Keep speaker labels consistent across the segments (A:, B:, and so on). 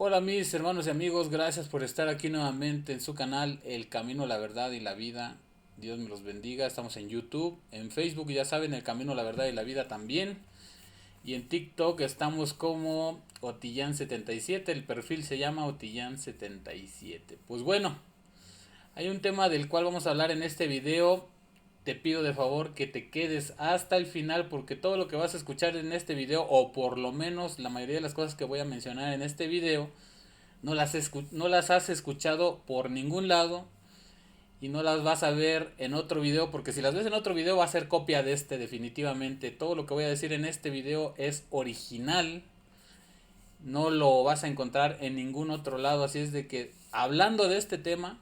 A: Hola mis hermanos y amigos, gracias por estar aquí nuevamente en su canal El Camino, la Verdad y la Vida. Dios me los bendiga. Estamos en YouTube, en Facebook, ya saben, El Camino, la Verdad y la Vida también. Y en TikTok estamos como Otillán77, el perfil se llama Otillán77. Pues bueno, hay un tema del cual vamos a hablar en este video. Te pido de favor que te quedes hasta el final porque todo lo que vas a escuchar en este video, o por lo menos la mayoría de las cosas que voy a mencionar en este video, no las has escuchado por ningún lado y no las vas a ver en otro video, porque si las ves en otro video va a ser copia de este definitivamente. Todo lo que voy a decir en este video es original, no lo vas a encontrar en ningún otro lado, así es de que hablando de este tema,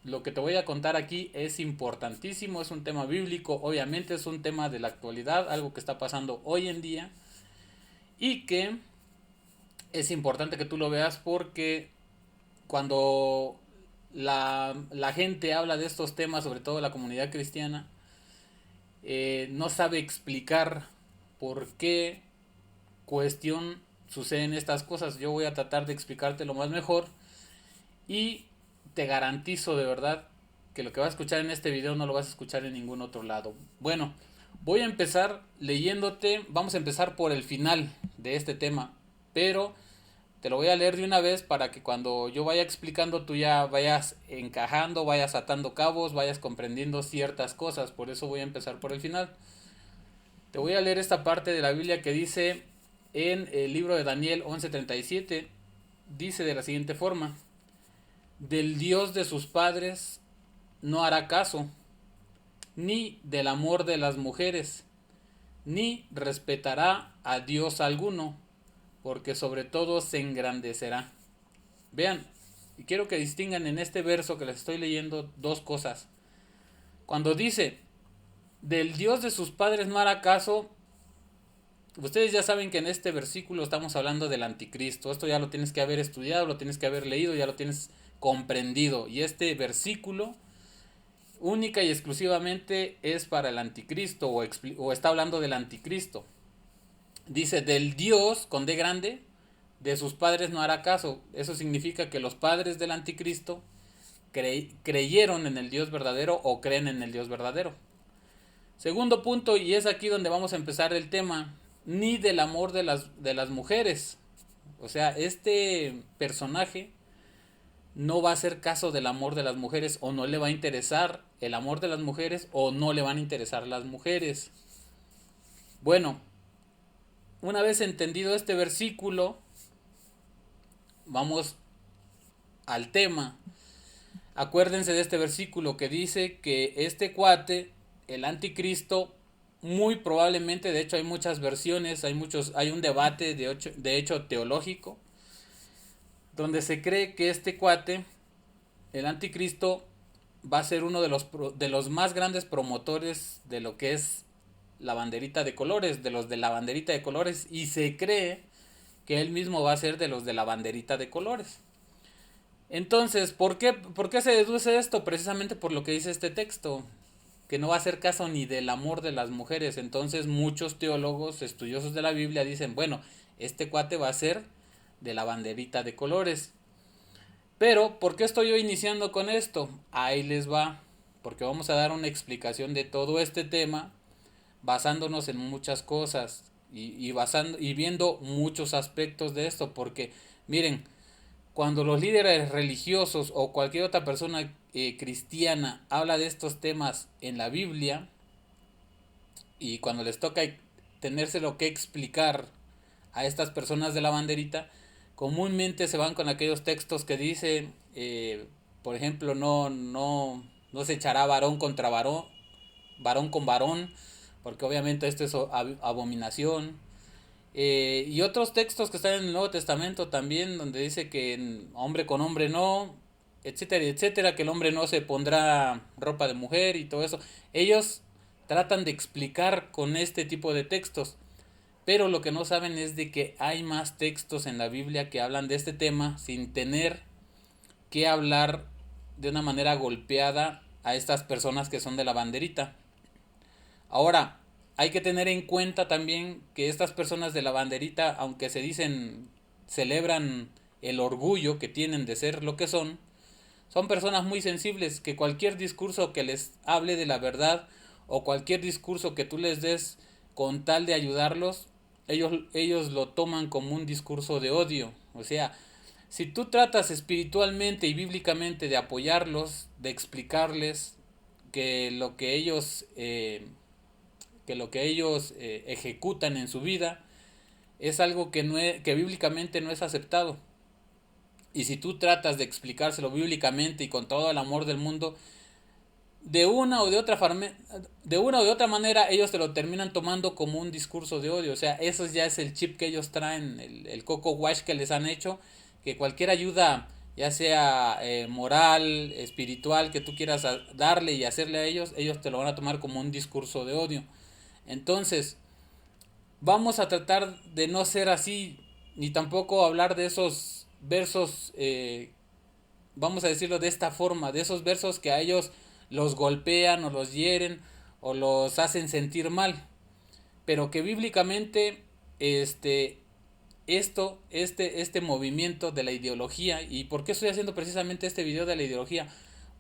A: lo que te voy a contar aquí es importantísimo, es un tema bíblico, obviamente es un tema de la actualidad, algo que está pasando hoy en día y que es importante que tú lo veas porque cuando la gente habla de estos temas, sobre todo la comunidad cristiana, no sabe explicar por qué cuestión suceden estas cosas. Yo voy a tratar de explicarte lo más mejor y te garantizo de verdad que lo que vas a escuchar en este video no lo vas a escuchar en ningún otro lado. Bueno, voy a empezar leyéndote, vamos a empezar por el final de este tema, pero te lo voy a leer de una vez para que cuando yo vaya explicando tú ya vayas encajando, vayas atando cabos, vayas comprendiendo ciertas cosas. Por eso voy a empezar por el final. Te voy a leer esta parte de la Biblia que dice en el libro de Daniel 11:37. Dice de la siguiente forma: del Dios de sus padres no hará caso, ni del amor de las mujeres, ni respetará a Dios alguno, porque sobre todo se engrandecerá. Vean, y quiero que distingan en este verso que les estoy leyendo dos cosas. Cuando dice, del Dios de sus padres no hará caso, ustedes ya saben que en este versículo estamos hablando del anticristo. Esto ya lo tienes que haber estudiado, lo tienes que haber leído, ya lo tienes comprendido. Y este versículo única y exclusivamente es para el anticristo o está hablando del anticristo. Dice, del Dios con D grande de sus padres no hará caso. Eso significa que los padres del anticristo creyeron en el Dios verdadero o creen en el Dios verdadero. Segundo punto, y es aquí donde vamos a empezar el tema, ni del amor de las mujeres. O sea, este personaje no va a hacer caso del amor de las mujeres, o no le va a interesar el amor de las mujeres, o no le van a interesar las mujeres. Bueno, una vez entendido este versículo, vamos al tema. Acuérdense de este versículo que dice que este cuate, el anticristo, muy probablemente, de hecho hay muchas versiones, hay un debate de hecho teológico, donde se cree que este cuate, el anticristo, va a ser uno de los más grandes promotores de lo que es la banderita de colores, de los de la banderita de colores, y se cree que él mismo va a ser de los de la banderita de colores. Entonces, por qué se deduce esto? Precisamente por lo que dice este texto, que no va a hacer caso ni del amor de las mujeres. Entonces, muchos teólogos estudiosos de la Biblia dicen, bueno, este cuate va a ser de la banderita de colores. Pero, ¿por qué estoy yo iniciando con esto? Ahí les va, porque vamos a dar una explicación de todo este tema basándonos en muchas cosas y viendo muchos aspectos de esto, porque miren, cuando los líderes religiosos o cualquier otra persona cristiana habla de estos temas en la Biblia y cuando les toca tenérselo que explicar a estas personas de la banderita, comúnmente se van con aquellos textos que dicen, por ejemplo, no se echará varón contra varón, varón con varón, porque obviamente esto es abominación. Y otros textos que están en el Nuevo Testamento también, donde dice que hombre con hombre no, etcétera, etcétera, que el hombre no se pondrá ropa de mujer y todo eso. Ellos tratan de explicar con este tipo de textos, pero lo que no saben es de que hay más textos en la Biblia que hablan de este tema sin tener que hablar de una manera golpeada a estas personas que son de la banderita. Ahora, hay que tener en cuenta también que estas personas de la banderita, aunque se dicen, celebran el orgullo que tienen de ser lo que son personas muy sensibles que cualquier discurso que les hable de la verdad o cualquier discurso que tú les des con tal de ayudarlos, ellos lo toman como un discurso de odio. O sea, si tú tratas espiritualmente y bíblicamente de apoyarlos, de explicarles que lo que ellos, ejecutan en su vida es algo que bíblicamente no es aceptado. Y si tú tratas de explicárselo bíblicamente y con todo el amor del mundo, de una o de otra manera ellos te lo terminan tomando como un discurso de odio. O sea, eso ya es el chip que ellos traen, el coco wash que les han hecho, que cualquier ayuda, ya sea moral, espiritual, que tú quieras darle y hacerle a ellos te lo van a tomar como un discurso de odio. Entonces, vamos a tratar de no ser así, ni tampoco hablar de esos versos, vamos a decirlo de esta forma, de esos versos que a ellos los golpean o los hieren o los hacen sentir mal, pero que bíblicamente este este movimiento de la ideología. ¿Y por qué estoy haciendo precisamente este video de la ideología?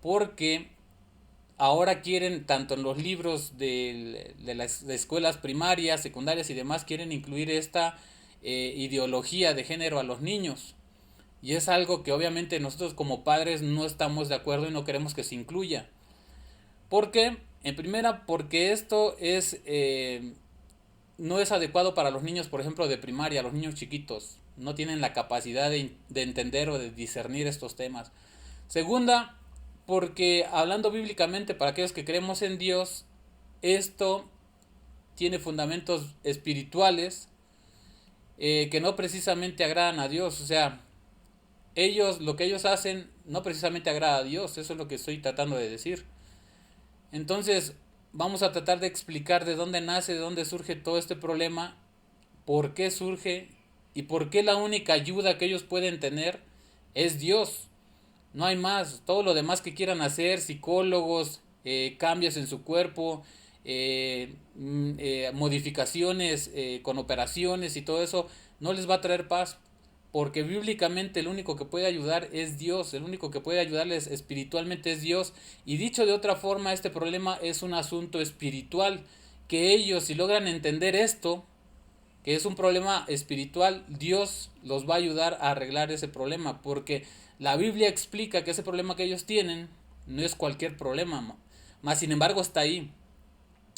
A: Porque ahora quieren, tanto en los libros de las de escuelas primarias, secundarias y demás, quieren incluir esta ideología de género a los niños. Y es algo que obviamente nosotros como padres no estamos de acuerdo y no queremos que se incluya. ¿Por qué? En primera, porque esto no es adecuado para los niños, por ejemplo, de primaria, los niños chiquitos. No tienen la capacidad de entender o de discernir estos temas. Segunda, porque hablando bíblicamente, para aquellos que creemos en Dios, esto tiene fundamentos espirituales que no precisamente agradan a Dios. O sea, lo que ellos hacen no precisamente agrada a Dios. Eso es lo que estoy tratando de decir. Entonces, vamos a tratar de explicar de dónde nace, de dónde surge todo este problema, por qué surge y por qué la única ayuda que ellos pueden tener es Dios. No hay más. Todo lo demás que quieran hacer, psicólogos, cambios en su cuerpo, modificaciones con operaciones y todo eso, no les va a traer paz. Porque bíblicamente el único que puede ayudar es Dios, el único que puede ayudarles espiritualmente es Dios. Y dicho de otra forma, este problema es un asunto espiritual, que ellos si logran entender esto, que es un problema espiritual, Dios los va a ayudar a arreglar ese problema, porque la Biblia explica que ese problema que ellos tienen no es cualquier problema, más sin embargo está ahí.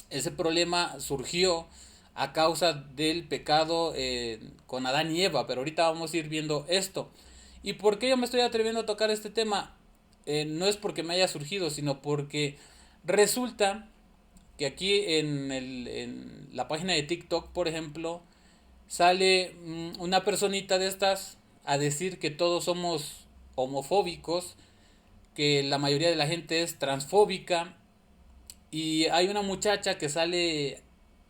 A: Ese problema surgió a causa del pecado con Adán y Eva, pero ahorita vamos a ir viendo esto. ¿Y por qué yo me estoy atreviendo a tocar este tema? No es porque me haya surgido, sino porque resulta que aquí en la página de TikTok, por ejemplo, sale una personita de estas a decir que todos somos homofóbicos, que la mayoría de la gente es transfóbica, y hay una muchacha que sale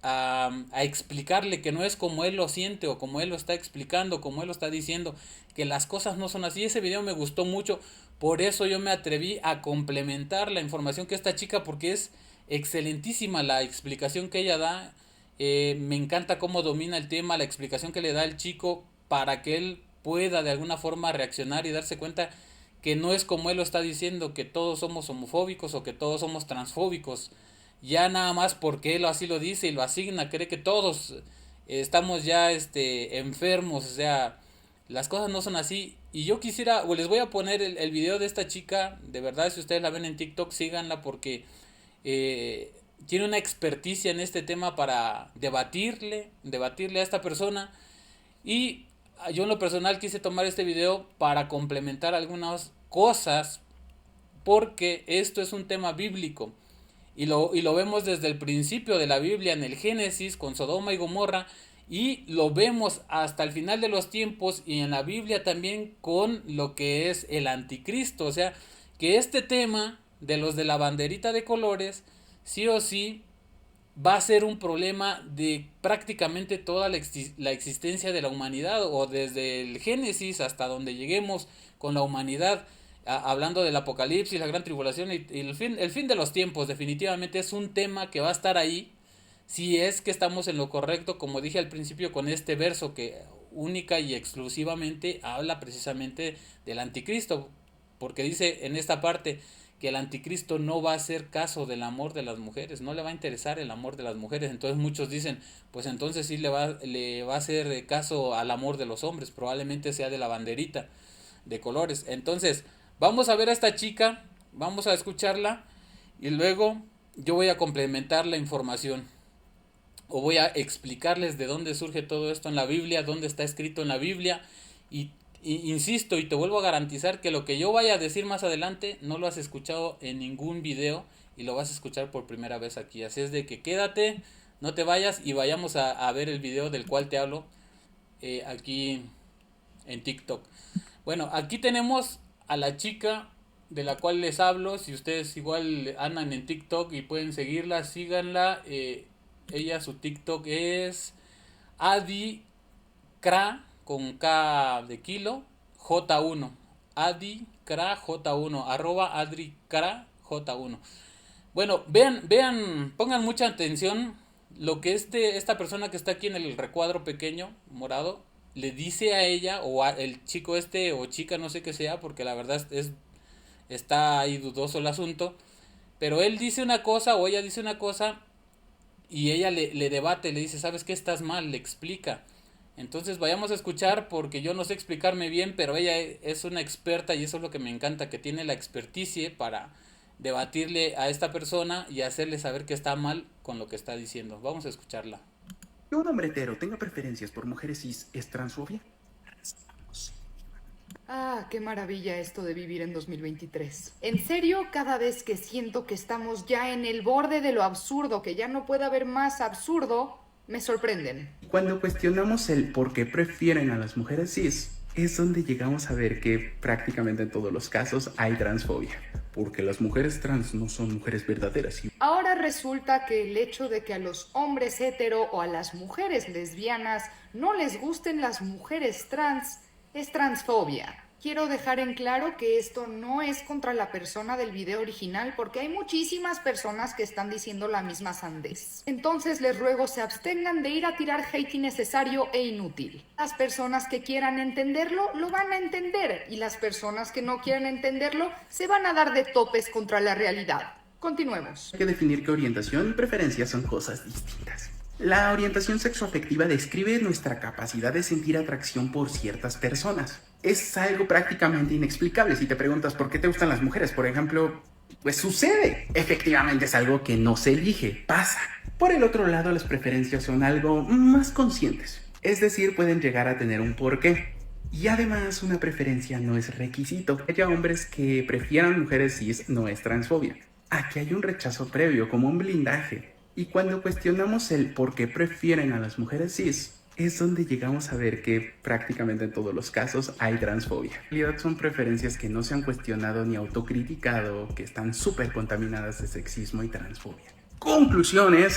A: a explicarle que no es como él lo siente o como él lo está explicando, como él lo está diciendo, que las cosas no son así. Ese video me gustó mucho, por eso yo me atreví a complementar la información que esta chica, porque es excelentísima la explicación que ella da. Me encanta cómo domina el tema, la explicación que le da el chico para que él pueda de alguna forma reaccionar y darse cuenta que no es como él lo está diciendo, que todos somos homofóbicos o que todos somos transfóbicos. Ya nada más porque él así lo dice y lo asigna, cree que todos estamos ya enfermos. O sea, las cosas no son así. Y yo quisiera, o les voy a poner el video de esta chica, de verdad, si ustedes la ven en TikTok, síganla porque tiene una experticia en este tema para debatirle a esta persona. Y yo en lo personal quise tomar este video para complementar algunas cosas, porque esto es un tema bíblico. Y lo vemos desde el principio de la Biblia, en el Génesis, con Sodoma y Gomorra, y lo vemos hasta el final de los tiempos y en la Biblia también con lo que es el anticristo. O sea, que este tema de los de la banderita de colores, sí o sí, va a ser un problema de prácticamente toda la existencia de la humanidad, o desde el Génesis hasta donde lleguemos con la humanidad, hablando del apocalipsis, la gran tribulación y el fin de los tiempos. Definitivamente es un tema que va a estar ahí si es que estamos en lo correcto, como dije al principio con este verso, que única y exclusivamente habla precisamente del anticristo, porque dice en esta parte que el anticristo no va a hacer caso del amor de las mujeres, no le va a interesar el amor de las mujeres. Entonces muchos dicen, pues entonces sí le va a hacer caso al amor de los hombres, probablemente sea de la banderita de colores. Entonces vamos a ver a esta chica, vamos a escucharla y luego yo voy a complementar la información o voy a explicarles de dónde surge todo esto en la Biblia, dónde está escrito en la Biblia y insisto y te vuelvo a garantizar que lo que yo vaya a decir más adelante no lo has escuchado en ningún video y lo vas a escuchar por primera vez aquí. Así es de que quédate, no te vayas y vayamos a ver el video del cual te hablo aquí en TikTok. Bueno, aquí tenemos a la chica de la cual les hablo. Si ustedes igual andan en TikTok y pueden seguirla, síganla. Ella, su TikTok es Adikra con K de kilo J1. Adikra J1, arroba Adikra J1. Bueno, vean, pongan mucha atención lo que esta persona que está aquí en el recuadro pequeño, morado, le dice a ella, o a el chico o chica, no sé qué sea, porque la verdad está ahí dudoso el asunto, pero él dice una cosa o ella dice una cosa y ella le debate, le dice, ¿sabes qué? Estás mal, le explica. Entonces vayamos a escuchar porque yo no sé explicarme bien, pero ella es una experta y eso es lo que me encanta, que tiene la experticie para debatirle a esta persona y hacerle saber que está mal con lo que está diciendo. Vamos a escucharla.
B: Que un hombre hetero tenga preferencias por mujeres cis es transfobia.
C: Ah, qué maravilla esto de vivir en 2023. En serio, cada vez que siento que estamos ya en el borde de lo absurdo, que ya no puede haber más absurdo, me sorprenden.
B: Cuando cuestionamos el por qué prefieren a las mujeres cis, es donde llegamos a ver que prácticamente en todos los casos hay transfobia. Porque las mujeres trans no son mujeres verdaderas.
C: Ahora resulta que el hecho de que a los hombres hetero o a las mujeres lesbianas no les gusten las mujeres trans es transfobia. Quiero dejar en claro que esto no es contra la persona del video original porque hay muchísimas personas que están diciendo la misma sandez. Entonces les ruego se abstengan de ir a tirar hate innecesario e inútil. Las personas que quieran entenderlo lo van a entender y las personas que no quieran entenderlo se van a dar de topes contra la realidad. Continuemos.
B: Hay que definir que orientación y preferencia son cosas distintas. La orientación sexoafectiva describe nuestra capacidad de sentir atracción por ciertas personas. Es algo prácticamente inexplicable. Si te preguntas por qué te gustan las mujeres, por ejemplo, pues sucede. Efectivamente es algo que no se elige, pasa. Por el otro lado, las preferencias son algo más conscientes. Es decir, pueden llegar a tener un porqué. Y además, una preferencia no es requisito. Que haya hombres que prefieran mujeres cis no es transfobia. Aquí hay un rechazo previo, como un blindaje. Y cuando cuestionamos el por qué prefieren a las mujeres cis, es donde llegamos a ver que prácticamente en todos los casos hay transfobia. En realidad son preferencias que no se han cuestionado ni autocriticado, que están súper contaminadas de sexismo y transfobia. Conclusiones.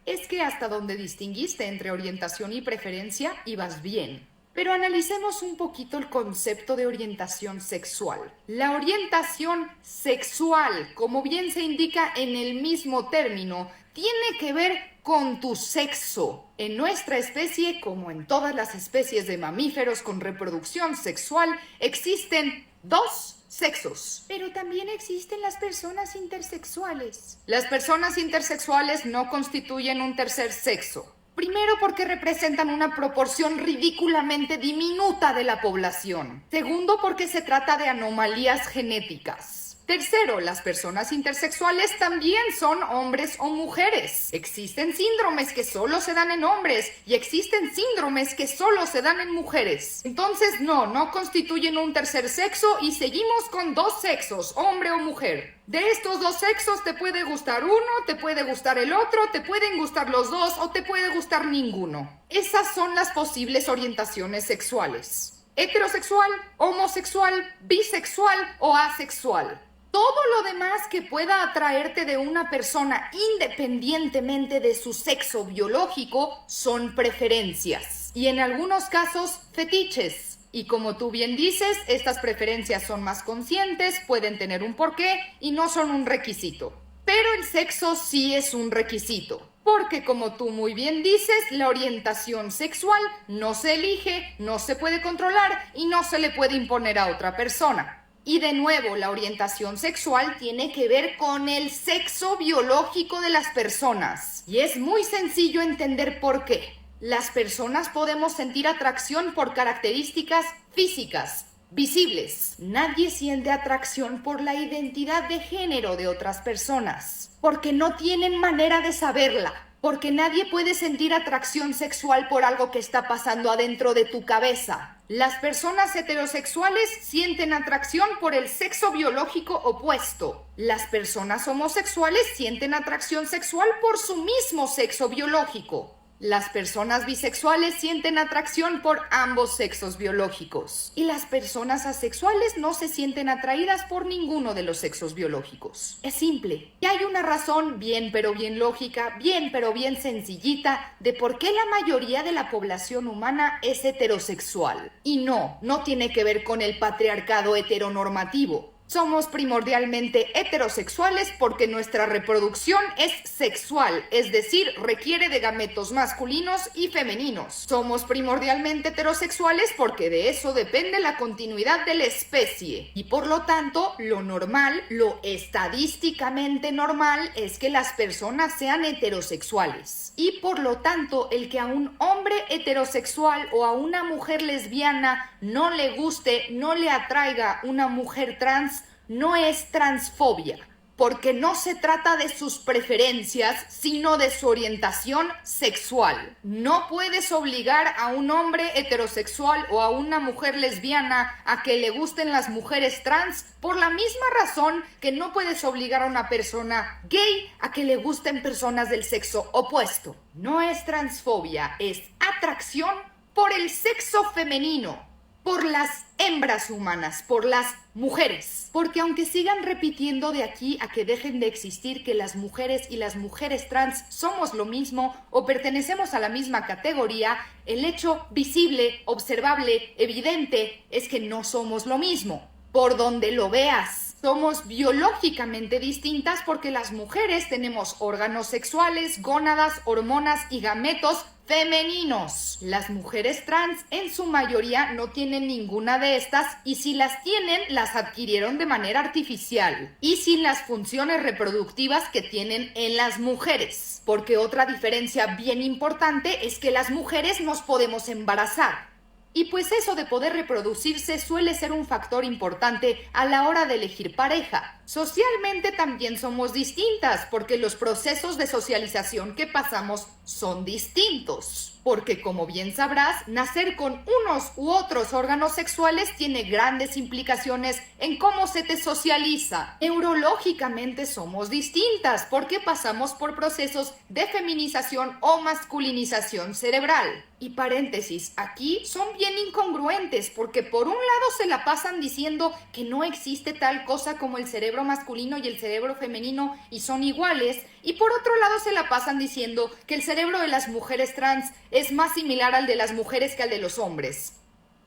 C: Es que hasta donde distinguiste entre orientación y preferencia ibas bien. Pero analicemos un poquito el concepto de orientación sexual. La orientación sexual, como bien se indica en el mismo término, tiene que ver con tu sexo. En nuestra especie, como en todas las especies de mamíferos con reproducción sexual, existen dos sexos. Pero también existen las personas intersexuales. Las personas intersexuales no constituyen un tercer sexo. Primero porque representan una proporción ridículamente diminuta de la población. Segundo porque se trata de anomalías genéticas. Tercero, las personas intersexuales también son hombres o mujeres. Existen síndromes que solo se dan en hombres y existen síndromes que solo se dan en mujeres. Entonces no constituyen un tercer sexo y seguimos con dos sexos, hombre o mujer. De estos dos sexos te puede gustar uno, te puede gustar el otro, te pueden gustar los dos o te puede gustar ninguno. Esas son las posibles orientaciones sexuales: heterosexual, homosexual, bisexual o asexual. Todo lo demás que pueda atraerte de una persona independientemente de su sexo biológico son preferencias y en algunos casos fetiches. Y como tú bien dices, estas preferencias son más conscientes, pueden tener un porqué y no son un requisito. Pero el sexo sí es un requisito. Porque como tú muy bien dices, la orientación sexual no se elige, no se puede controlar y no se le puede imponer a otra persona. Y de nuevo, la orientación sexual tiene que ver con el sexo biológico de las personas. Y es muy sencillo entender por qué. Las personas podemos sentir atracción por características físicas, visibles. Nadie siente atracción por la identidad de género de otras personas, porque no tienen manera de saberla, porque nadie puede sentir atracción sexual por algo que está pasando adentro de tu cabeza. Las personas heterosexuales sienten atracción por el sexo biológico opuesto. Las personas homosexuales sienten atracción sexual por su mismo sexo biológico. Las personas bisexuales sienten atracción por ambos sexos biológicos. Y las personas asexuales no se sienten atraídas por ninguno de los sexos biológicos. Es simple. Y hay una razón bien pero bien lógica, bien pero bien sencillita, de por qué la mayoría de la población humana es heterosexual. Y no tiene que ver con el patriarcado heteronormativo. Somos primordialmente heterosexuales porque nuestra reproducción es sexual, es decir, requiere de gametos masculinos y femeninos. Somos primordialmente heterosexuales porque de eso depende la continuidad de la especie. Y por lo tanto, lo normal, lo estadísticamente normal, es que las personas sean heterosexuales. Y por lo tanto, el que a un hombre heterosexual o a una mujer lesbiana no le guste, no le atraiga una mujer trans, no es transfobia, porque no se trata de sus preferencias, sino de su orientación sexual. No puedes obligar a un hombre heterosexual o a una mujer lesbiana a que le gusten las mujeres trans por la misma razón que no puedes obligar a una persona gay a que le gusten personas del sexo opuesto. No es transfobia, es atracción por el sexo femenino, por las hembras humanas, por las mujeres. Porque aunque sigan repitiendo de aquí a que dejen de existir que las mujeres y las mujeres trans somos lo mismo o pertenecemos a la misma categoría, el hecho visible, observable, evidente es que no somos lo mismo. Por donde lo veas, somos biológicamente distintas porque las mujeres tenemos órganos sexuales, gónadas, hormonas y gametos femeninos. Las mujeres trans en su mayoría no tienen ninguna de estas y si las tienen, las adquirieron de manera artificial y sin las funciones reproductivas que tienen en las mujeres. Porque otra diferencia bien importante es que las mujeres nos podemos embarazar. Y pues eso de poder reproducirse suele ser un factor importante a la hora de elegir pareja. Socialmente también somos distintas porque los procesos de socialización que pasamos son distintos. Porque como bien sabrás, nacer con unos u otros órganos sexuales tiene grandes implicaciones en cómo se te socializa. Neurológicamente somos distintas porque pasamos por procesos de feminización o masculinización cerebral. Y paréntesis, aquí son bien incongruentes porque por un lado se la pasan diciendo que no existe tal cosa como el cerebro masculino y el cerebro femenino y son iguales, y por otro lado se la pasan diciendo que el cerebro de las mujeres trans es más similar al de las mujeres que al de los hombres.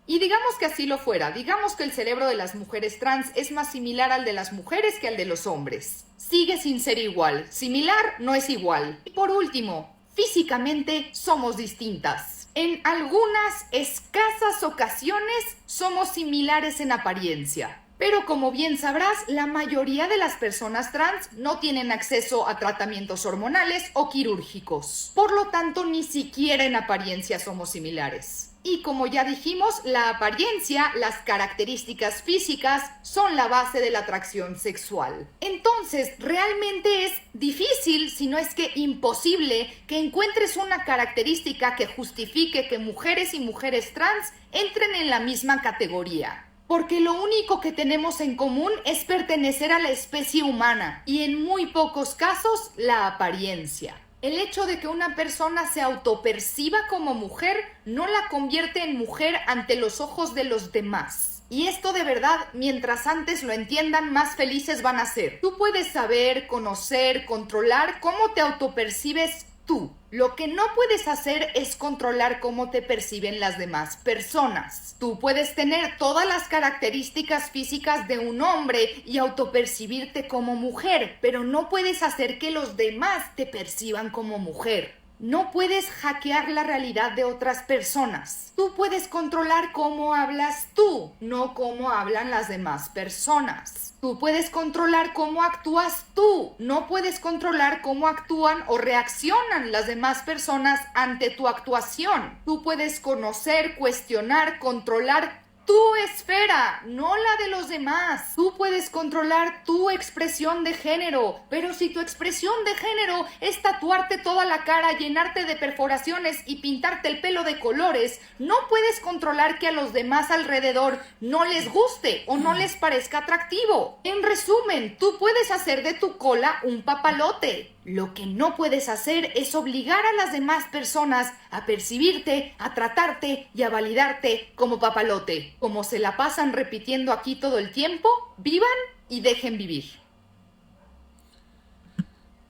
C: Y digamos que así lo fuera, digamos que el cerebro de las mujeres trans es más similar al de las mujeres que al de los hombres. Sigue sin ser igual, similar no es igual. Y por último, físicamente somos distintas. En algunas escasas ocasiones somos similares en apariencia. Pero como bien sabrás, la mayoría de las personas trans no tienen acceso a tratamientos hormonales o quirúrgicos. Por lo tanto, ni siquiera en apariencia somos similares. Y como ya dijimos, la apariencia, las características físicas, son la base de la atracción sexual. Entonces, realmente es difícil, si no es que imposible, que encuentres una característica que justifique que mujeres y mujeres trans entren en la misma categoría. Porque lo único que tenemos en común es pertenecer a la especie humana y en muy pocos casos la apariencia. El hecho de que una persona se autoperciba como mujer no la convierte en mujer ante los ojos de los demás. Y esto de verdad, mientras antes lo entiendan, más felices van a ser. Tú puedes saber, conocer, controlar cómo te autopercibes tú. Lo que no puedes hacer es controlar cómo te perciben las demás personas. Tú puedes tener todas las características físicas de un hombre y autopercibirte como mujer, pero no puedes hacer que los demás te perciban como mujer. No puedes hackear la realidad de otras personas. Tú puedes controlar cómo hablas tú, no cómo hablan las demás personas. Tú puedes controlar cómo actúas tú, no puedes controlar cómo actúan o reaccionan las demás personas ante tu actuación. Tú puedes conocer, cuestionar, controlar tu esfera, no la de los demás. Tú puedes controlar tu expresión de género, pero si tu expresión de género es tatuarte toda la cara, llenarte de perforaciones y pintarte el pelo de colores, no puedes controlar que a los demás alrededor no les guste o no les parezca atractivo. En resumen, tú puedes hacer de tu cola un papalote. Lo que no puedes hacer es obligar a las demás personas a percibirte, a tratarte y a validarte como papalote. Como se la pasan repitiendo aquí todo el tiempo, vivan y dejen vivir.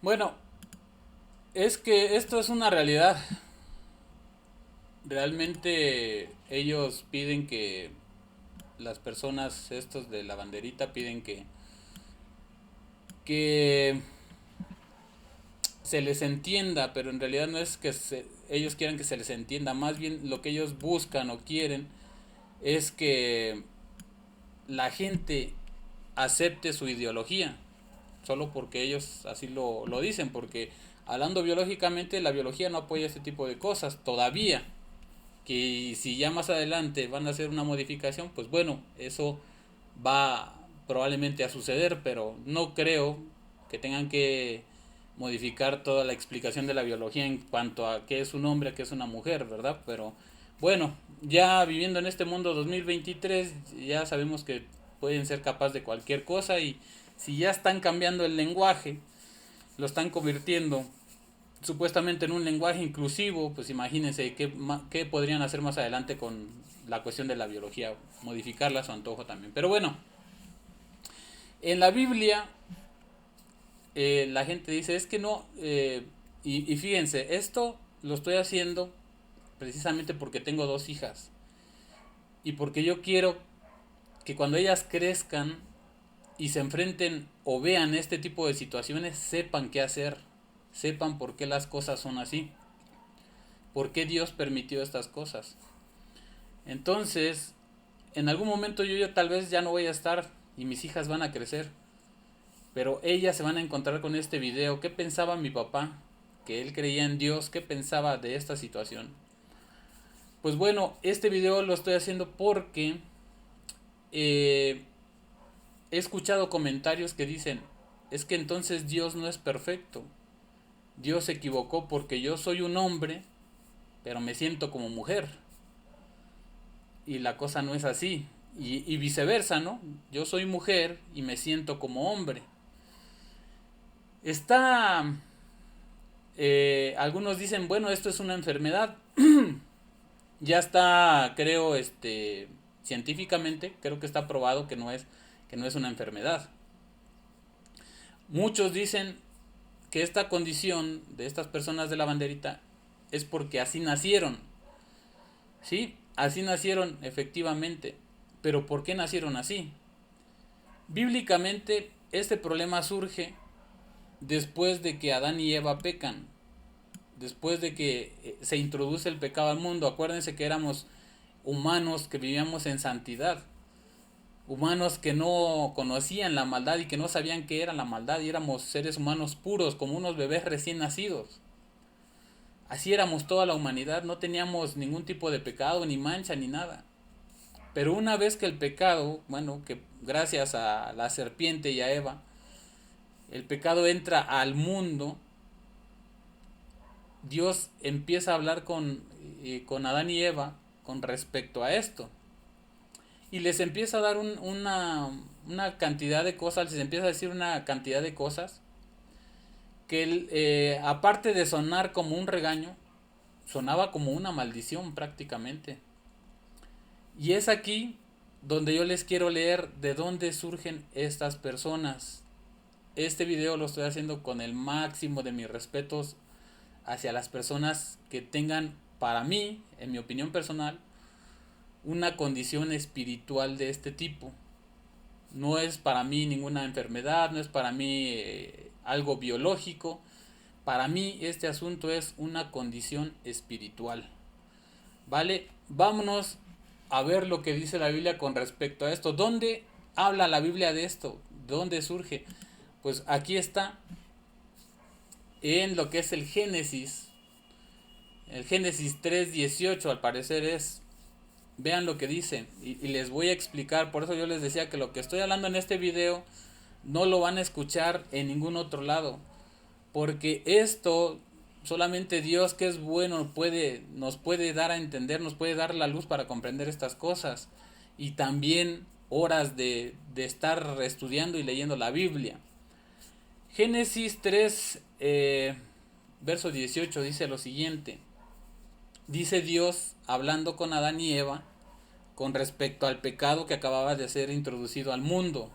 A: Bueno, es que esto es una realidad. Realmente ellos piden que las personas estos de la banderita piden que se les entienda, pero en realidad no es que ellos quieran que se les entienda, más bien lo que ellos buscan o quieren es que la gente acepte su ideología, solo porque ellos así lo dicen, porque hablando biológicamente la biología no apoya este tipo de cosas todavía, que si ya más adelante van a hacer una modificación, pues bueno, eso va probablemente a suceder, pero no creo que tengan que modificar toda la explicación de la biología en cuanto a qué es un hombre, qué es una mujer, ¿verdad? Pero bueno, ya viviendo en este mundo 2023, ya sabemos que pueden ser capaces de cualquier cosa y si ya están cambiando el lenguaje, lo están convirtiendo supuestamente en un lenguaje inclusivo, pues imagínense qué podrían hacer más adelante con la cuestión de la biología, modificarla a su antojo también. Pero bueno, en la Biblia la gente dice, es que no, y fíjense, esto lo estoy haciendo precisamente porque tengo 2 hijas y porque yo quiero que cuando ellas crezcan y se enfrenten o vean este tipo de situaciones, sepan qué hacer, sepan por qué las cosas son así, por qué Dios permitió estas cosas. Entonces, en algún momento yo tal vez ya no voy a estar y mis hijas van a crecer, pero ellas se van a encontrar con este video. ¿Qué pensaba mi papá? Que él creía en Dios. ¿Qué pensaba de esta situación? Pues bueno, este video lo estoy haciendo porque he escuchado comentarios que dicen, es que entonces Dios no es perfecto. Dios se equivocó porque yo soy un hombre, pero me siento como mujer. Y la cosa no es así. Y viceversa, ¿no? Yo soy mujer y me siento como hombre. Algunos dicen, bueno, esto es una enfermedad. Ya está, creo, científicamente, creo que está probado que no es una enfermedad. Muchos dicen que esta condición de estas personas de la banderita es porque así nacieron. Sí, así nacieron efectivamente. Pero ¿por qué nacieron así? Bíblicamente, este problema surge después de que Adán y Eva pecan, después de que se introduce el pecado al mundo. Acuérdense que éramos humanos que vivíamos en santidad, humanos que no conocían la maldad y que no sabían qué era la maldad, y éramos seres humanos puros, como unos bebés recién nacidos. Así éramos toda la humanidad, no teníamos ningún tipo de pecado, ni mancha, ni nada. Pero una vez que el pecado, bueno, que gracias a la serpiente y a Eva, el pecado entra al mundo, Dios empieza a hablar con Adán y Eva con respecto a esto. Y les empieza a dar una cantidad de cosas, les empieza a decir una cantidad de cosas que aparte de sonar como un regaño, sonaba como una maldición prácticamente. Y es aquí donde yo les quiero leer de dónde surgen estas personas. Este video lo estoy haciendo con el máximo de mis respetos hacia las personas que tengan, para mí, en mi opinión personal, una condición espiritual de este tipo. No es para mí ninguna enfermedad, no es para mí algo biológico. Para mí este asunto es una condición espiritual. ¿Vale? Vámonos a ver lo que dice la Biblia con respecto a esto. ¿Dónde habla la Biblia de esto? ¿Dónde surge? Pues aquí está, en lo que es el Génesis. El Génesis 3:18 al parecer es. Vean lo que dice y les voy a explicar. Por eso yo les decía que lo que estoy hablando en este video no lo van a escuchar en ningún otro lado, porque esto solamente Dios, que es bueno, nos puede dar a entender, nos puede dar la luz para comprender estas cosas, y también horas de estar estudiando y leyendo la Biblia. Génesis 3 verso 18 dice lo siguiente. Dice Dios hablando con Adán y Eva con respecto al pecado que acababa de ser introducido al mundo.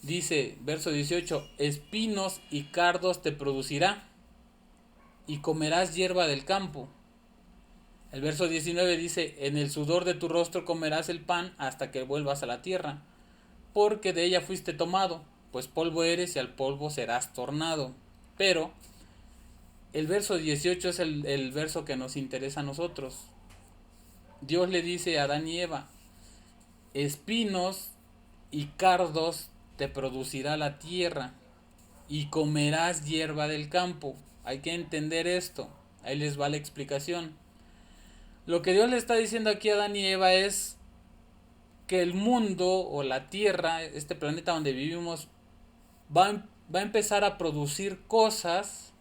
A: Dice, verso 18, espinos y cardos te producirá, y comerás hierba del campo. El verso 19 dice, en el sudor de tu rostro comerás el pan hasta que vuelvas a la tierra, porque de ella fuiste tomado, pues polvo eres y al polvo serás tornado. Pero el verso 18 es el verso que nos interesa a nosotros. Dios le dice a Adán y Eva, espinos y cardos te producirá la tierra, y comerás hierba del campo. Hay que entender esto. Ahí les va la explicación. Lo que Dios le está diciendo aquí a Adán y Eva es que el mundo o la tierra, este planeta donde vivimos, va a empezar a producir cosas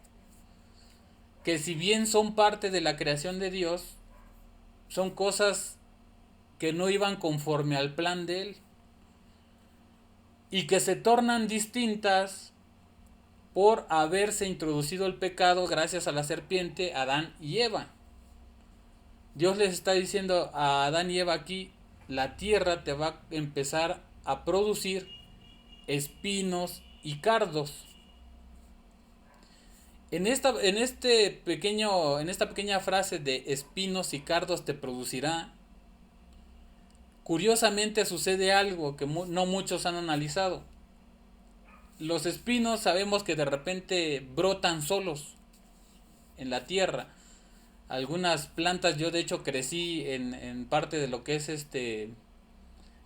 A: que, si bien son parte de la creación de Dios, son cosas que no iban conforme al plan de Él, y que se tornan distintas por haberse introducido el pecado gracias a la serpiente, Adán y Eva. Dios les está diciendo a Adán y Eva aquí, la tierra te va a empezar a producir espinos y cardos. En esta pequeña frase de espinos y cardos te producirá, curiosamente sucede algo que no muchos han analizado. Los espinos sabemos que de repente brotan solos en la tierra. Algunas plantas, yo de hecho crecí en parte de lo que es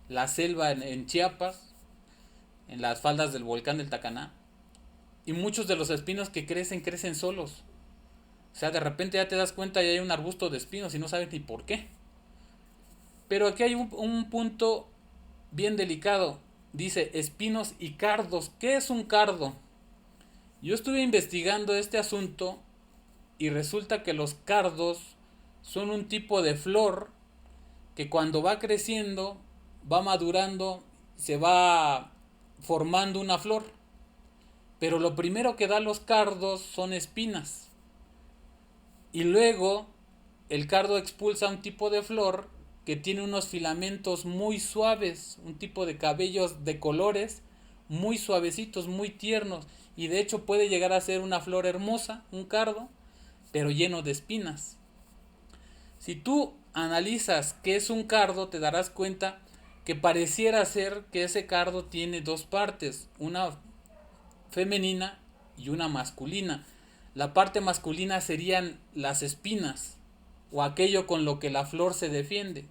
A: la selva en Chiapas, en las faldas del volcán del Tacaná. Y muchos de los espinos que crecen solos. O sea, de repente ya te das cuenta y hay un arbusto de espinos y no sabes ni por qué. Pero aquí hay un punto bien delicado. Dice espinos y cardos. ¿Qué es un cardo? Yo estuve investigando este asunto y resulta que los cardos son un tipo de flor que cuando va creciendo, va madurando, se va formando una flor. Pero lo primero que da los cardos son espinas. Y luego el cardo expulsa un tipo de flor que tiene unos filamentos muy suaves, un tipo de cabellos de colores muy suavecitos, muy tiernos, y de hecho puede llegar a ser una flor hermosa, un cardo, pero lleno de espinas. Si tú analizas qué es un cardo, te darás cuenta que pareciera ser que ese cardo tiene dos partes, una femenina y una masculina. La parte masculina serían las espinas o aquello con lo que la flor se defiende,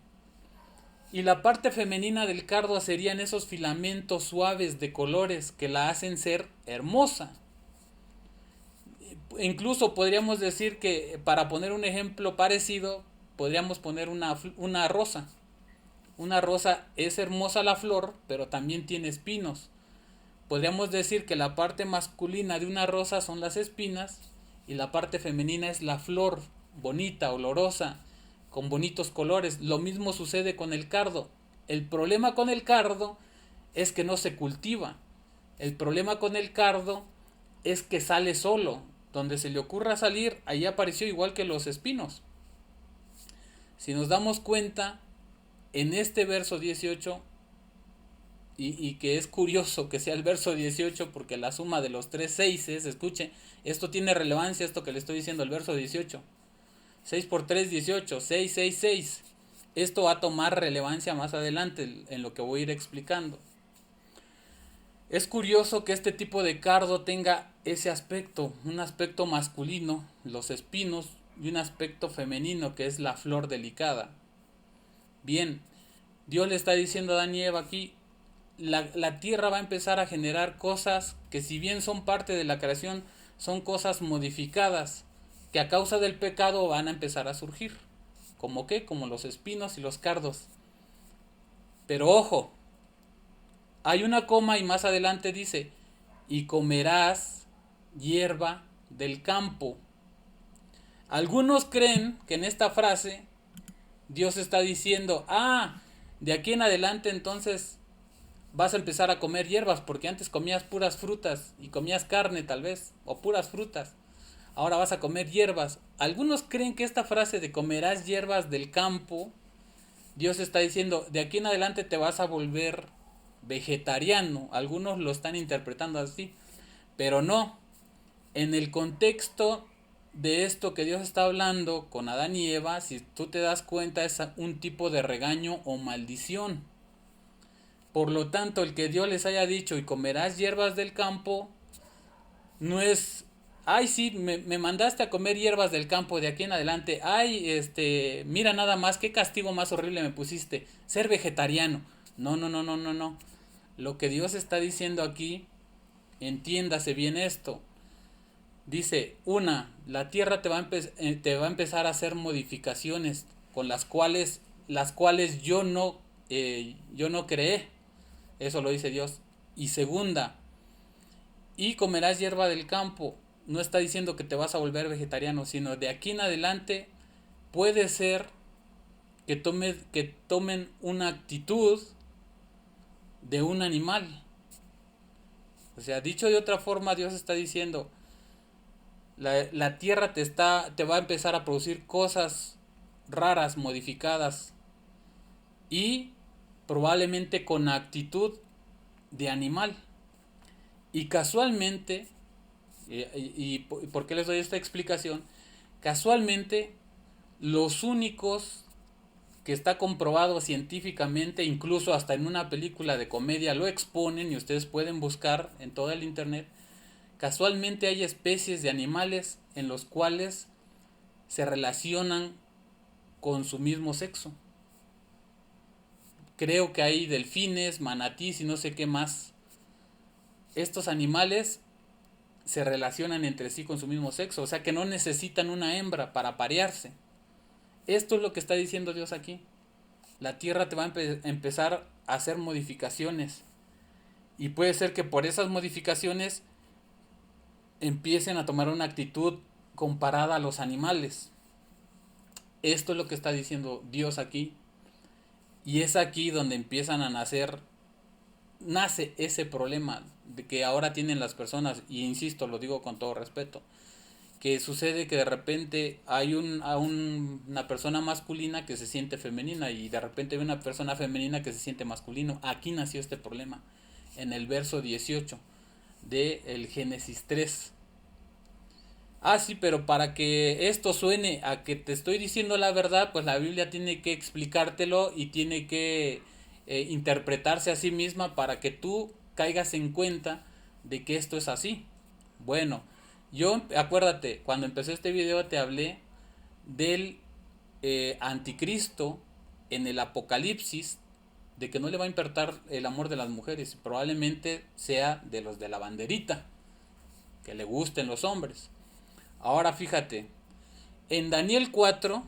A: y la parte femenina del cardo serían esos filamentos suaves de colores que la hacen ser hermosa. Incluso podríamos decir que, para poner un ejemplo parecido, podríamos poner una rosa. Una rosa es hermosa la flor, pero también tiene espinos. Podríamos decir que la parte masculina de una rosa son las espinas y la parte femenina es la flor bonita, olorosa, con bonitos colores. Lo mismo sucede con el cardo. El problema con el cardo es que no se cultiva. El problema con el cardo es que sale solo. Donde se le ocurra salir, ahí apareció, igual que los espinos. Si nos damos cuenta, en este verso 18 y que es curioso que sea el verso 18 porque la suma de los tres seises, escuche, esto tiene relevancia, esto que le estoy diciendo, el verso 18. 6 por 3, 18, 6, 6, 6. Esto va a tomar relevancia más adelante en lo que voy a ir explicando. Es curioso que este tipo de cardo tenga ese aspecto, un aspecto masculino, los espinos, y un aspecto femenino que es la flor delicada. Bien, Dios le está diciendo a Adán y Eva aquí, la tierra va a empezar a generar cosas que si bien son parte de la creación, son cosas modificadas, que a causa del pecado van a empezar a surgir. ¿Como qué? Como los espinos y los cardos. Pero ojo, hay una coma y más adelante dice, y comerás hierba del campo. Algunos creen que en esta frase Dios está diciendo, de aquí en adelante entonces vas a empezar a comer hierbas, porque antes comías puras frutas y comías carne tal vez, o puras frutas. Ahora vas a comer hierbas. Algunos creen que esta frase de comerás hierbas del campo, Dios está diciendo, de aquí en adelante te vas a volver vegetariano. Algunos lo están interpretando así, pero no. En el contexto de esto que Dios está hablando con Adán y Eva, si tú te das cuenta, es un tipo de regaño o maldición. Por lo tanto, el que Dios les haya dicho y comerás hierbas del campo, no es, ay sí, me mandaste a comer hierbas del campo de aquí en adelante, ay, mira nada más, qué castigo más horrible me pusiste, ser vegetariano. No, no, no, no, no, no. Lo que Dios está diciendo aquí, entiéndase bien esto. Dice, la tierra te va a empezar a hacer modificaciones con las cuales yo no creé. Eso lo dice Dios. Y segunda, y comerás hierba del campo. No está diciendo que te vas a volver vegetariano, sino de aquí en adelante puede ser que tomen una actitud de un animal. O sea, dicho de otra forma, Dios está diciendo, la tierra te va a empezar a producir cosas raras, modificadas, y probablemente con actitud de animal. Y casualmente, y ¿por qué les doy esta explicación? Casualmente, los únicos que está comprobado científicamente, incluso hasta en una película de comedia lo exponen y ustedes pueden buscar en todo el internet, casualmente hay especies de animales en los cuales se relacionan con su mismo sexo. Creo que hay delfines, manatís y no sé qué más. Estos animales se relacionan entre sí con su mismo sexo, o sea que no necesitan una hembra para aparearse. Esto es lo que está diciendo Dios aquí. La tierra te va a empezar a hacer modificaciones. Y puede ser que por esas modificaciones empiecen a tomar una actitud comparada a los animales. Esto es lo que está diciendo Dios aquí. Y es aquí donde empiezan a nace ese problema de que ahora tienen las personas, y insisto, lo digo con todo respeto, que sucede que de repente hay una persona masculina que se siente femenina y de repente hay una persona femenina que se siente masculino. Aquí nació este problema, en el verso 18 de el Génesis 3. Sí, pero para que esto suene a que te estoy diciendo la verdad, pues la Biblia tiene que explicártelo y tiene que interpretarse a sí misma para que tú caigas en cuenta de que esto es así. Bueno, acuérdate, cuando empecé este video te hablé del anticristo en el Apocalipsis, de que no le va a importar el amor de las mujeres, probablemente sea de los de la banderita, que le gusten los hombres. Ahora fíjate, en Daniel 4,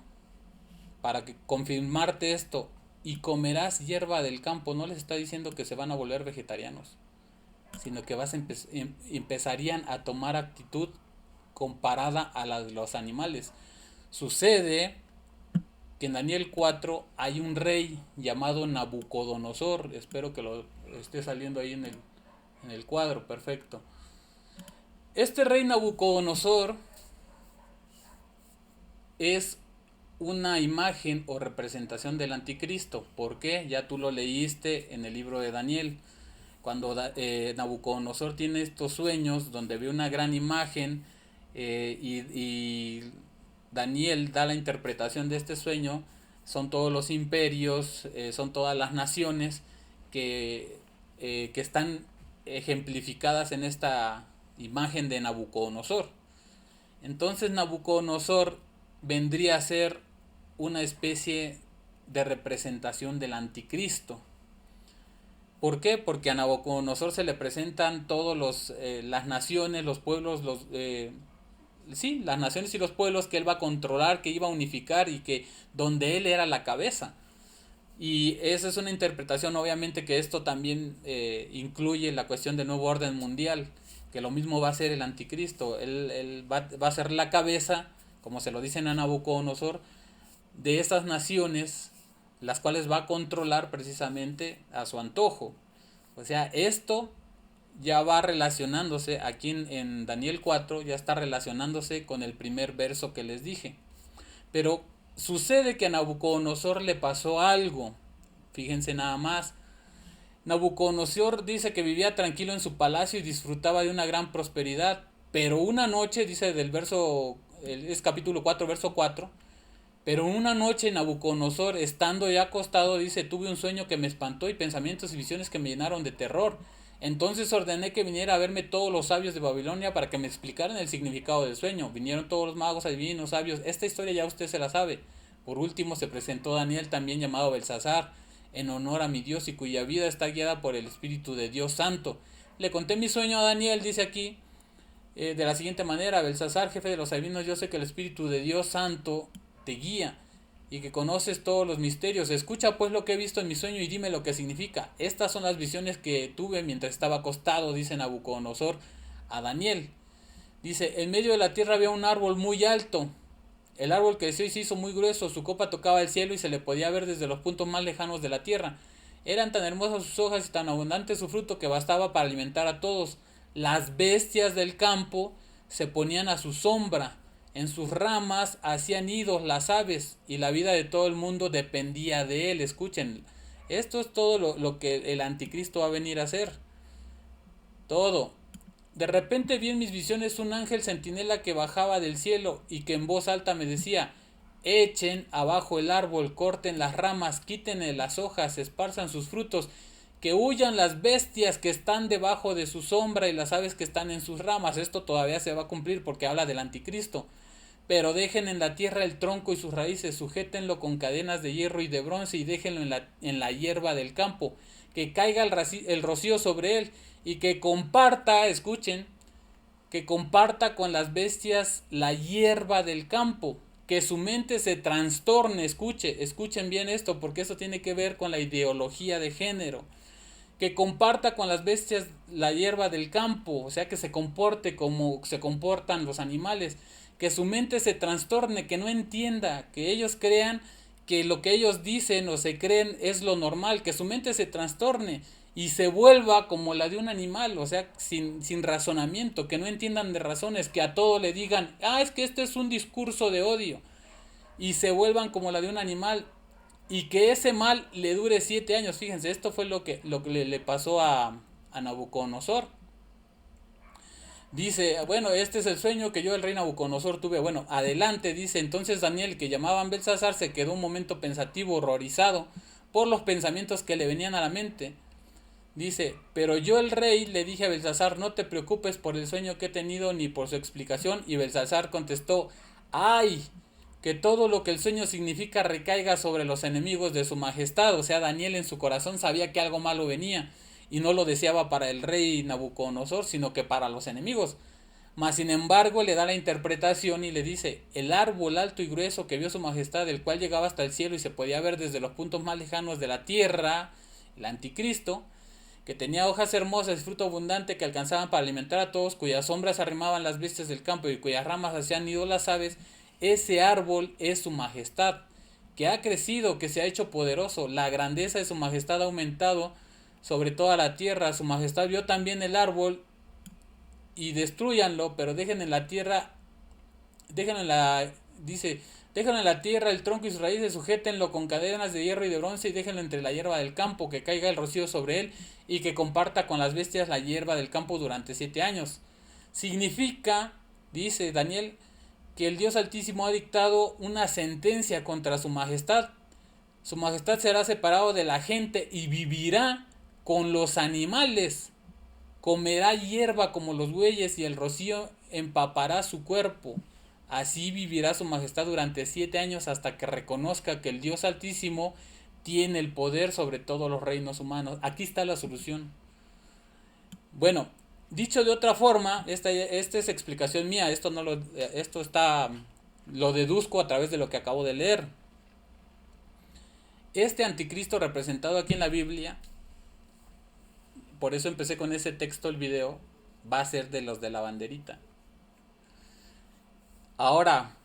A: para confirmarte esto, y comerás hierba del campo, no les está diciendo que se van a volver vegetarianos, sino que empezarían a tomar actitud comparada a la de los animales. Sucede que en Daniel 4 hay un rey llamado Nabucodonosor. Espero que lo esté saliendo ahí en el cuadro, perfecto. Este rey Nabucodonosor es una imagen o representación del anticristo. ¿Por qué? Ya tú lo leíste en el libro de Daniel. cuando Nabucodonosor tiene estos sueños donde ve una gran imagen, y Daniel da la interpretación de este sueño. Son todos los imperios, son todas las naciones que están ejemplificadas en esta imagen de Nabucodonosor. Entonces Nabucodonosor vendría a ser una especie de representación del anticristo. ¿Por qué? Porque a Nabucodonosor se le presentan todos las naciones, los pueblos, las naciones y los pueblos que él va a controlar, que iba a unificar y que donde él era la cabeza. Y esa es una interpretación, obviamente, que esto también incluye la cuestión del nuevo orden mundial, que lo mismo va a ser el anticristo. Él va a ser la cabeza, como se lo dicen a Nabucodonosor, de estas naciones, las cuales va a controlar precisamente a su antojo. O sea, esto ya va relacionándose aquí en Daniel 4, ya está relacionándose con el primer verso que les dije. Pero sucede que a Nabucodonosor le pasó algo. Fíjense nada más. Nabucodonosor dice que vivía tranquilo en su palacio y disfrutaba de una gran prosperidad. Pero una noche, dice del verso, es capítulo 4, verso 4. Pero una noche Nabucodonosor, estando ya acostado, dice, tuve un sueño que me espantó y pensamientos y visiones que me llenaron de terror. Entonces ordené que viniera a verme todos los sabios de Babilonia para que me explicaran el significado del sueño. Vinieron todos los magos, adivinos, sabios. Esta historia ya usted se la sabe. Por último se presentó Daniel, también llamado Belsasar, en honor a mi Dios y cuya vida está guiada por el Espíritu de Dios Santo. Le conté mi sueño a Daniel, dice aquí, de la siguiente manera: Belsasar, jefe de los adivinos, yo sé que el Espíritu de Dios Santo te guía y que conoces todos los misterios. Escucha pues lo que he visto en mi sueño y dime lo que significa. Estas son las visiones que tuve mientras estaba acostado, dice Nabucodonosor a Daniel. Dice, en medio de la tierra había un árbol muy alto. El árbol creció y se hizo muy grueso, su copa tocaba el cielo y se le podía ver desde los puntos más lejanos de la tierra. Eran tan hermosas sus hojas y tan abundante su fruto que bastaba para alimentar a todos. Las bestias del campo se ponían a su sombra. En sus ramas hacían nidos las aves y la vida de todo el mundo dependía de él. Escuchen, esto es todo lo que el anticristo va a venir a hacer. Todo. De repente vi en mis visiones un ángel centinela que bajaba del cielo y que en voz alta me decía: echen abajo el árbol, corten las ramas, quítenle las hojas, esparzan sus frutos, que huyan las bestias que están debajo de su sombra y las aves que están en sus ramas. Esto todavía se va a cumplir porque habla del anticristo. Pero dejen en la tierra el tronco y sus raíces, sujétenlo con cadenas de hierro y de bronce y déjenlo en la hierba del campo, que caiga el rocío sobre él y que comparta, escuchen, que comparta con las bestias la hierba del campo, que su mente se trastorne. Escuchen bien esto, porque esto tiene que ver con la ideología de género. Que comparta con las bestias la hierba del campo, o sea, que se comporte como se comportan los animales, que su mente se trastorne, que no entienda, que ellos crean que lo que ellos dicen o se creen es lo normal, que su mente se trastorne y se vuelva como la de un animal, o sea, sin razonamiento, que no entiendan de razones, que a todo le digan, es que este es un discurso de odio, y se vuelvan como la de un animal, y que ese mal le dure 7 años. Fíjense, esto fue lo que le pasó a Nabucodonosor. Dice, bueno, este es el sueño que yo, el rey Nabucodonosor, tuve. Bueno, adelante, dice. Entonces Daniel, que llamaban Belsasar, se quedó un momento pensativo, horrorizado por los pensamientos que le venían a la mente. Dice, pero yo, el rey, le dije a Belsasar, no te preocupes por el sueño que he tenido ni por su explicación. Y Belsasar contestó, ¡ay! Que todo lo que el sueño significa recaiga sobre los enemigos de su majestad. O sea, Daniel en su corazón sabía que algo malo venía y no lo deseaba para el rey Nabucodonosor, sino que para los enemigos. Mas sin embargo le da la interpretación y le dice, el árbol alto y grueso que vio su majestad, el cual llegaba hasta el cielo y se podía ver desde los puntos más lejanos de la tierra, el anticristo, que tenía hojas hermosas y fruto abundante que alcanzaban para alimentar a todos, cuyas sombras arrimaban las bestias del campo y cuyas ramas hacían nido las aves, ese árbol es su majestad, que ha crecido, que se ha hecho poderoso, la grandeza de su majestad ha aumentado sobre toda la tierra. Su majestad vio también el árbol y destruyanlo, pero dejen en la tierra, dice, Déjenlo en la tierra, el tronco y sus raíces, sujétenlo con cadenas de hierro y de bronce y déjenlo entre la hierba del campo, que caiga el rocío sobre él y que comparta con las bestias la hierba del campo durante 7 años. Significa, dice Daniel, que el Dios Altísimo ha dictado una sentencia contra su majestad. Su majestad será separado de la gente y vivirá con los animales. Comerá hierba como los bueyes y el rocío empapará su cuerpo. Así vivirá su majestad durante 7 años hasta que reconozca que el Dios Altísimo tiene el poder sobre todos los reinos humanos. Aquí está la solución. Bueno, dicho de otra forma, esta es explicación mía. Esto lo deduzco a través de lo que acabo de leer. Este anticristo representado aquí en la Biblia, por eso empecé con ese texto el video, va a ser de los de la banderita. Ahora,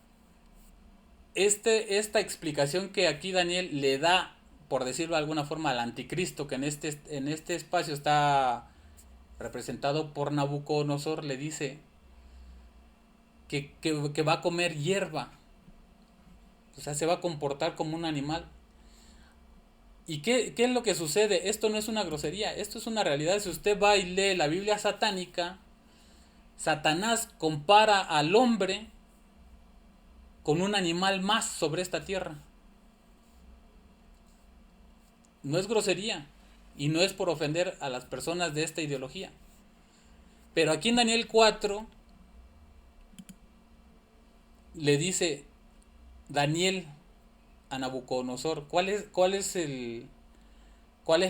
A: esta explicación que aquí Daniel le da, por decirlo de alguna forma, al anticristo, que en este espacio está representado por Nabucodonosor, le dice que va a comer hierba. O sea, se va a comportar como un animal. ¿Y qué es lo que sucede? Esto no es una grosería, esto es una realidad. Si usted va y lee la Biblia satánica, Satanás compara al hombre con un animal más sobre esta tierra. No es grosería y no es por ofender a las personas de esta ideología. Pero aquí en Daniel 4 le dice Daniel a Nabucodonosor, ¿cuál es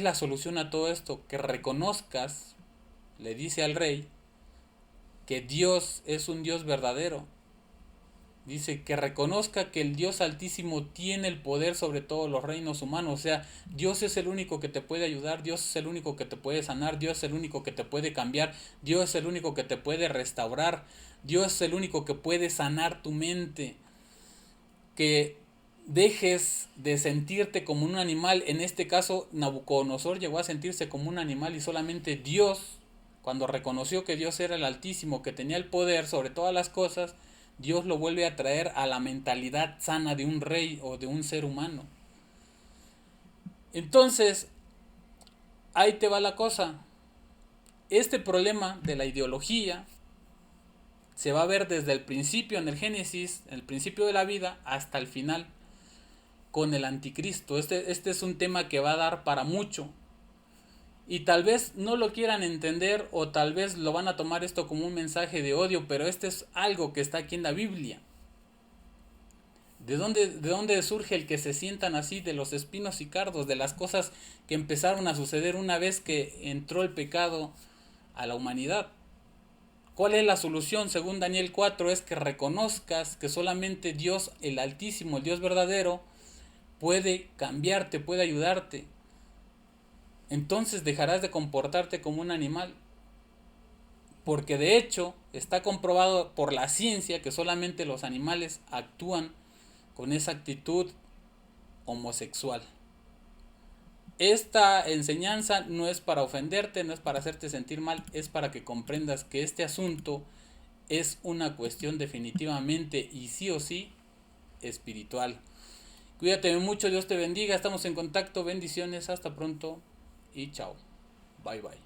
A: la solución a todo esto? Que reconozcas, le dice al rey, que Dios es un Dios verdadero. Dice que reconozca que el Dios Altísimo tiene el poder sobre todos los reinos humanos. O sea, Dios es el único que te puede ayudar, Dios es el único que te puede sanar, Dios es el único que te puede cambiar, Dios es el único que te puede restaurar, Dios es el único que puede sanar tu mente. Que dejes de sentirte como un animal. En este caso, Nabucodonosor llegó a sentirse como un animal y solamente Dios, cuando reconoció que Dios era el Altísimo, que tenía el poder sobre todas las cosas, Dios lo vuelve a traer a la mentalidad sana de un rey o de un ser humano. Entonces, ahí te va la cosa. Este problema de la ideología se va a ver desde el principio en el Génesis, el principio de la vida, hasta el final con el anticristo. Este es un tema que va a dar para mucho. Y tal vez no lo quieran entender o tal vez lo van a tomar esto como un mensaje de odio, pero este es algo que está aquí en la Biblia. ¿De dónde surge el que se sientan así de los espinos y cardos, de las cosas que empezaron a suceder una vez que entró el pecado a la humanidad? ¿Cuál es la solución? Según Daniel 4 es que reconozcas que solamente Dios, el Altísimo, el Dios verdadero, puede cambiarte, puede ayudarte. Entonces dejarás de comportarte como un animal. Porque de hecho está comprobado por la ciencia que solamente los animales actúan con esa actitud homosexual. Esta enseñanza no es para ofenderte, no es para hacerte sentir mal, es para que comprendas que este asunto es una cuestión definitivamente y sí o sí espiritual. Cuídate mucho, Dios te bendiga, estamos en contacto, bendiciones, hasta pronto y chao. Bye bye.